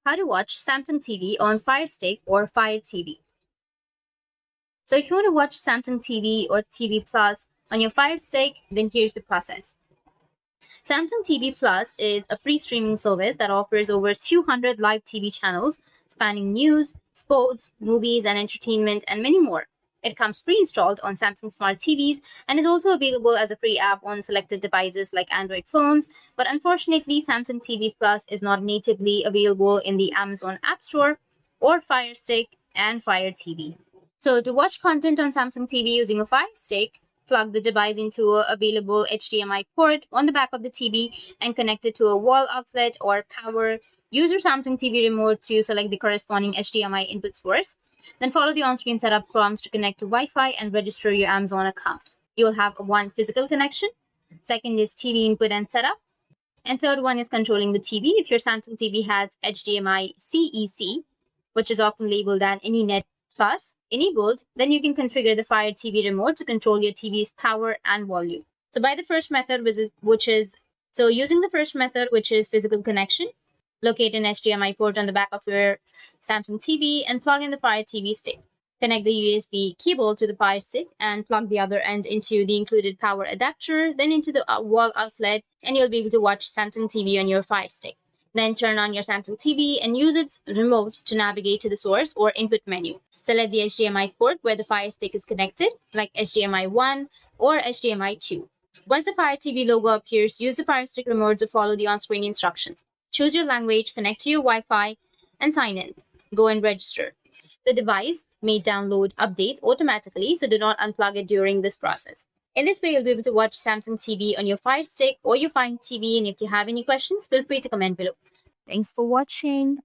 How to watch Samsung TV on Firestick or Fire TV. So if you want to watch Samsung TV or TV Plus on your Firestick, then here's the process. Samsung TV Plus is a free streaming service that offers over 200 live TV channels spanning news, sports, movies, and entertainment, and many more. It comes pre-installed on Samsung Smart TVs and is also available as a free app on selected devices like Android phones. But unfortunately, Samsung TV Plus is not natively available in the Amazon App Store or Fire Stick and Fire TV. So to watch content on Samsung TV using a Fire Stick, plug the device into a available HDMI port on the back of the TV and connect it to a wall outlet or power. Use your Samsung TV remote to select the corresponding HDMI input source. Then follow the on-screen setup prompts to connect to Wi-Fi and register your Amazon account. You'll have one physical connection. Second is TV input and setup. And third one is controlling the TV. If your Samsung TV has HDMI CEC, which is often labeled as AnyNet Plus, enabled, then you can configure the Fire TV remote to control your TV's power and volume. So by the first method, using the first method, which is physical connection, locate an HDMI port on the back of your Samsung TV and plug in the Fire TV stick. Connect the USB cable to the Fire Stick and plug the other end into the included power adapter, then into the wall outlet, and you'll be able to watch Samsung TV on your Fire Stick. Then turn on your Samsung TV and use its remote to navigate to the source or input menu. Select the HDMI port where the Fire Stick is connected, like HDMI 1 or HDMI 2. Once the Fire TV logo appears, use the Fire Stick remote to follow the on-screen instructions. Choose your language, connect to your Wi-Fi, and sign in. Go and register. The device may download updates automatically, so do not unplug it during this process. In this way, you'll be able to watch Samsung TV on your Fire Stick or your Fire TV, and if you have any questions, feel free to comment below. Thanks for watching.